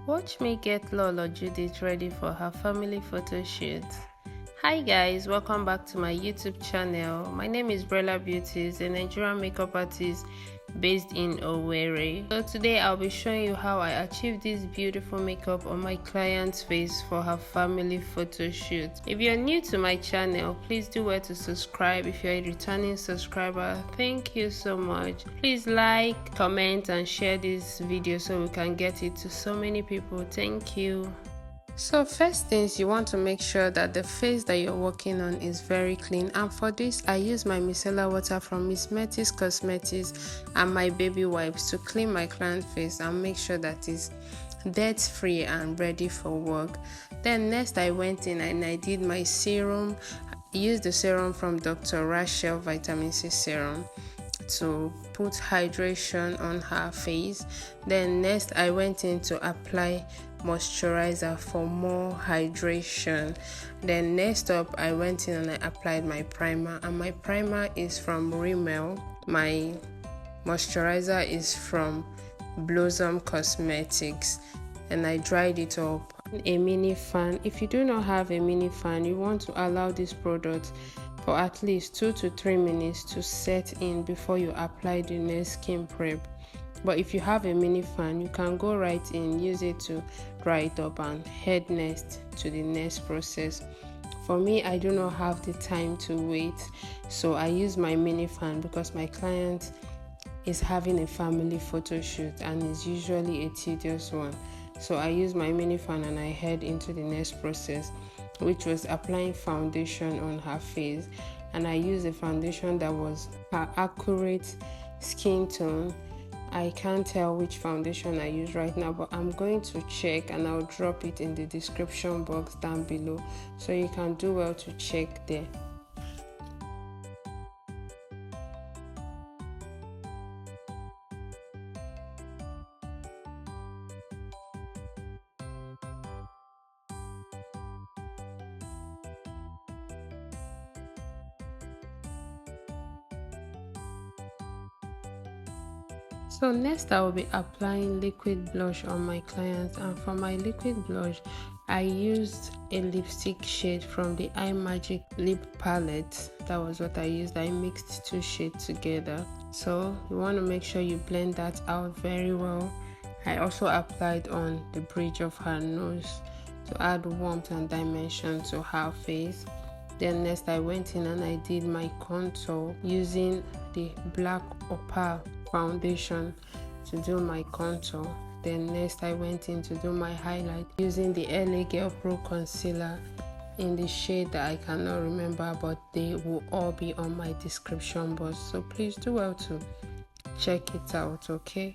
Watch me get Lolo Judith ready for her family photo shoot. Hi guys, welcome back to my YouTube channel. My name is Rashel Vit, a Nigerian makeup artist based in Owerri. So today I'll be showing you how I achieved this beautiful makeup on my client's face for her family photo shoot. If you're new to my channel, please do well to subscribe. If you're a returning subscriber, thank you so much. Please like, comment and share this video so we can get it to so many people. Thank you. So first things, you want to make sure that the face that you're working on is very clean, and for this I use my micellar water from Msmetic Cosmetics and my baby wipes to clean my client face and make sure that it's dirt free and ready for work. Then next I went in and I did my serum. I used the serum from Dr. Rashel Vitamin C serum to put hydration on her face. Then next I went in to apply moisturizer for more hydration. Then next up I went in and I applied my primer, and my primer is from Rimmel. My moisturizer is from Blossom Cosmetics, and I dried it up. A mini fan. If you do not have a mini fan, you want to allow this product for at least 2 to 3 minutes to set in before you apply the next skin prep. But if you have a mini fan, you can go right in, use it to dry it up and head next to the next process. For me, I do not have the time to wait, so I use my mini fan because my client is having a family photo shoot and it's usually a tedious one. So I use my mini fan and I head into the next process, which was applying foundation on her face. And I used a foundation that was her accurate skin tone. I can't tell which foundation I use right now, but I'm going to check and I'll drop it in the description box down below, so you can do well to check there. So next I will be applying liquid blush on my client, and for my liquid blush I used a lipstick shade from the Imagic lip palette. That was what I used. I mixed 2 shades together. So you want to make sure you blend that out very well. I also applied on the bridge of her nose to add warmth and dimension to her face. Then next I went in and I did my contour using the black opal foundation to do my contour. Then next I went in to do my highlight using the LA Girl Pro concealer in the shade that I cannot remember, but they will all be on my description box, so please do well to check it out, okay?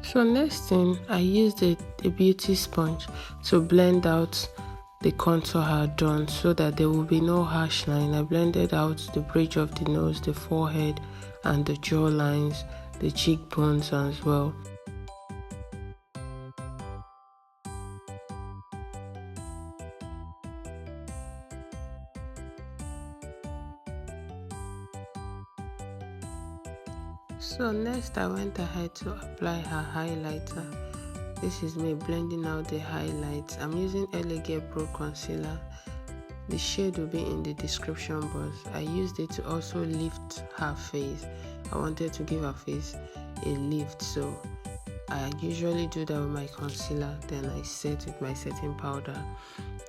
So next thing, I used a beauty sponge to blend out the contour I had done so that there will be no harsh line. I blended out the bridge of the nose, the forehead and the jaw lines, the cheekbones as well. So next I went ahead to apply her highlighter. This is me blending out the highlights. I'm using LA Girl Pro concealer. The shade will be in the description box. I used it to also lift her face. I wanted to give her face a lift, so I usually do that with my concealer. Then I set with my setting powder.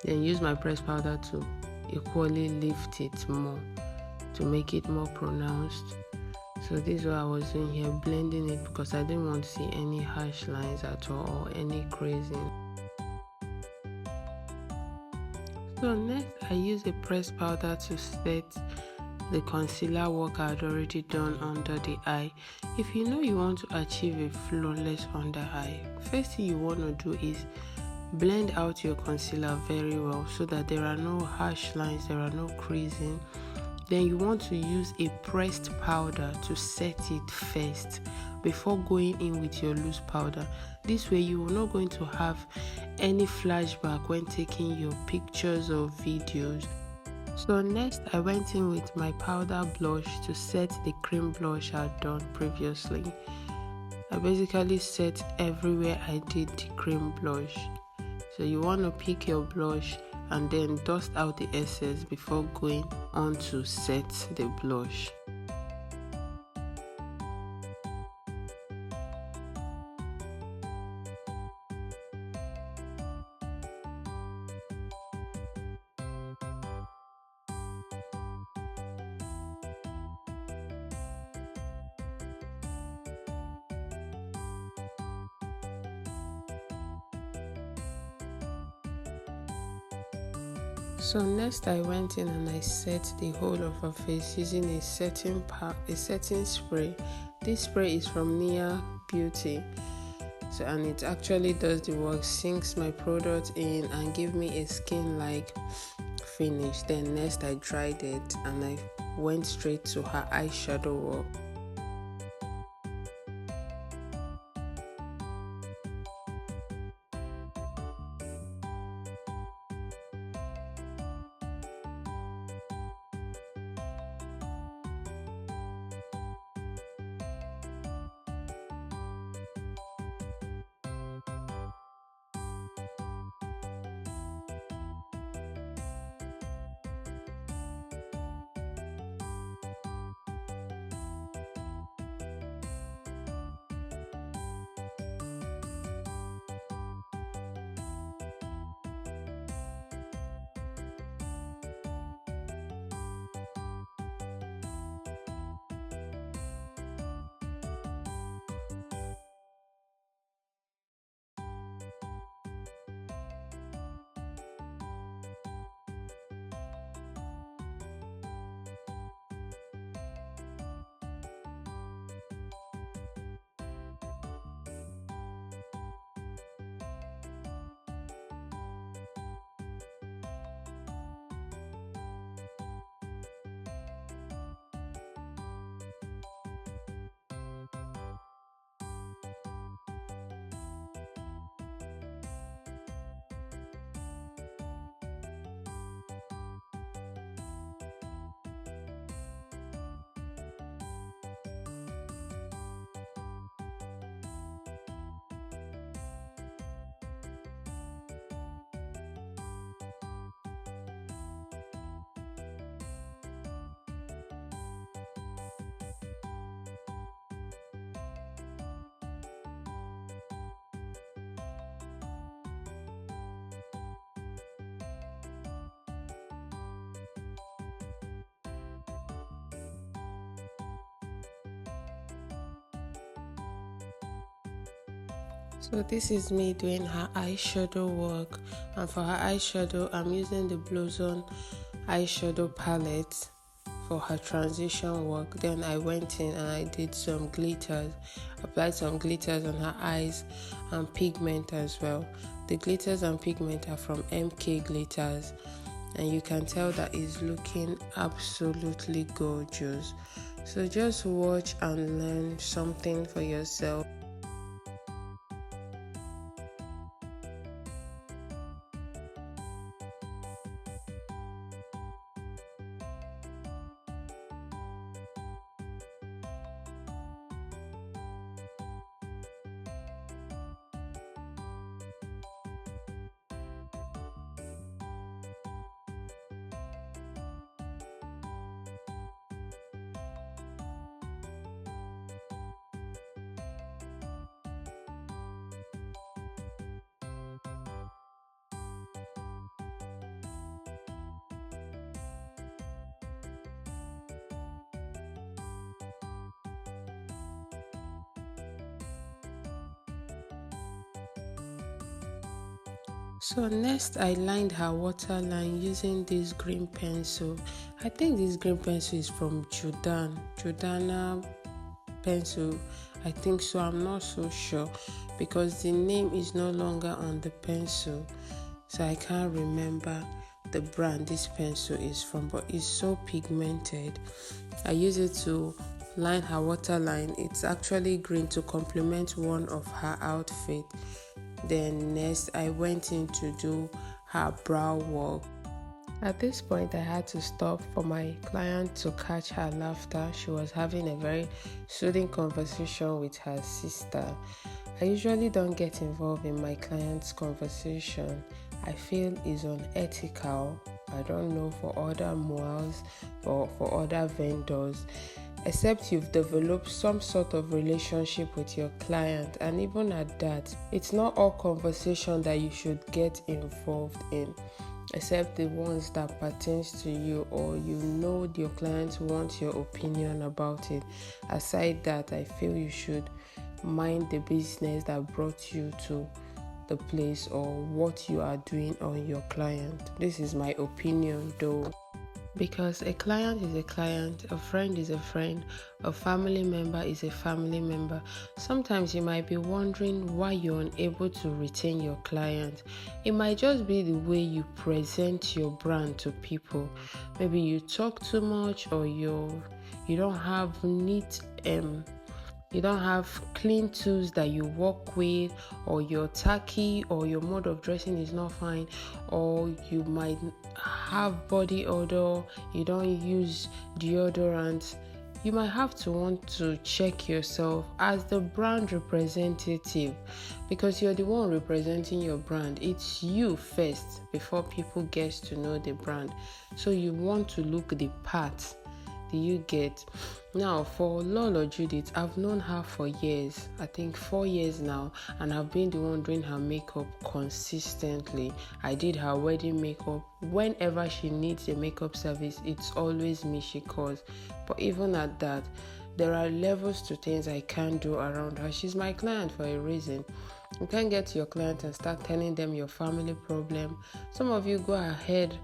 Then use my pressed powder to equally lift it more, to make it more pronounced. So this is what I was doing here, blending it because I didn't want to see any harsh lines at all or any crazing. So next I use a pressed powder to set the concealer work I had already done under the eye. If you know you want to achieve a flawless under eye, first thing you want to do is blend out your concealer very well so that there are no harsh lines, there are no creasing. Then you want to use a pressed powder to set it first before going in with your loose powder. This way you are not going to have any flashback when taking your pictures or videos. So next I went in with my powder blush to set the cream blush I had done previously. I basically set everywhere I did the cream blush. So you want to pick your blush and then dust out the excess before going on to set the blush. So next I went in and I set the whole of her face using a setting spray. This spray is from Veebeauty. And it actually does the work, sinks my product in and give me a skin-like finish. Then next I dried it and I went straight to her eyeshadow work. So this is me doing her eyeshadow work, and for her eyeshadow I'm using the Blossom eyeshadow palette for her transition work. Then I went in and I did some glitters, applied some glitters on her eyes and pigment as well. The glitters and pigment are from MK Glitters, and you can tell that it's looking absolutely gorgeous. So just watch and learn something for yourself. So next I lined her waterline using this green pencil. I think this green pencil is from Jordana pencil. I think so. I'm not so sure because the name is no longer on the pencil, so I can't remember the brand this pencil is from, but it's so pigmented. I use it to line her waterline. It's actually green to complement one of her outfit. Then next I went in to do her brow work. At this point, I had to stop for my client to catch her laughter. She was having a very soothing conversation with her sister. I usually don't get involved in my client's conversation. I feel it's unethical. I don't know for other moals or for other vendors, except you've developed some sort of relationship with your client, and even at that, it's not all conversation that you should get involved in, except the ones that pertains to you or you know your client wants your opinion about it. Aside that, I feel you should mind the business that brought you to the place or what you are doing on your client. This is my opinion though, because a client is a client, a friend is a friend, a family member is a family member. Sometimes you might be wondering why you're unable to retain your client. It might just be the way you present your brand to people. Maybe you talk too much, or you don't have you don't have clean tools that you work with, or you're tacky, or your mode of dressing is not fine, or you might have body odor, you don't use deodorant. You might have to want to check yourself as the brand representative, because you're the one representing your brand. It's you first before people get to know the brand. So you want to look the part. Do you get? Now, for Lolo Judith, I've known her for years, I think 4 years now, and I've been the one doing her makeup consistently. I did her wedding makeup. Whenever she needs a makeup service, it's always me she calls. But even at that, there are levels to things I can't do around her. She's my client for a reason. You can't get to your client and start telling them your family problem. Some of you go ahead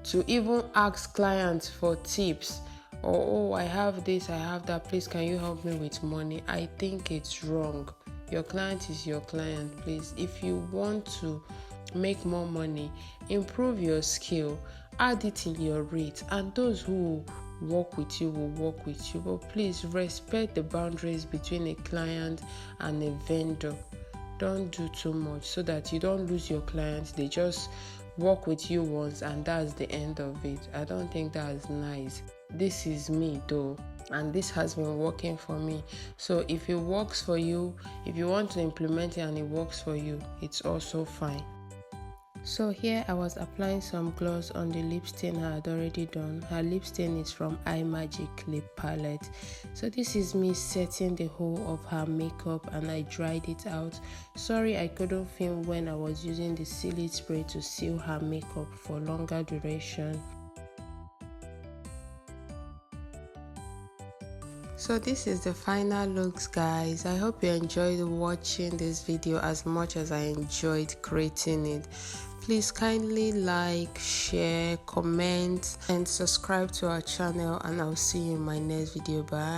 to even ask clients for tips. Oh, I have this, I have that, please can you help me with money? I think it's wrong. Your client is your client, please. If you want to make more money, improve your skill, add it in your rate, and those who work with you will work with you. But please respect the boundaries between a client and a vendor. Don't do too much so that you don't lose your clients. They just work with you once and that's the end of it. I don't think that's nice. This is me though, and this has been working for me. So if it works for you, if you want to implement it and it works for you, it's also fine. So here I was applying some gloss on the lip stain I had already done. Her lip stain is from Imagic lip palette. So this is me setting the whole of her makeup, and I dried it out. Sorry I couldn't film when I was using the sealing spray to seal her makeup for longer duration. So this is the final looks, guys. I hope you enjoyed watching this video as much as I enjoyed creating it. Please kindly like, share, comment, and subscribe to our channel, and I'll see you in my next video. Bye.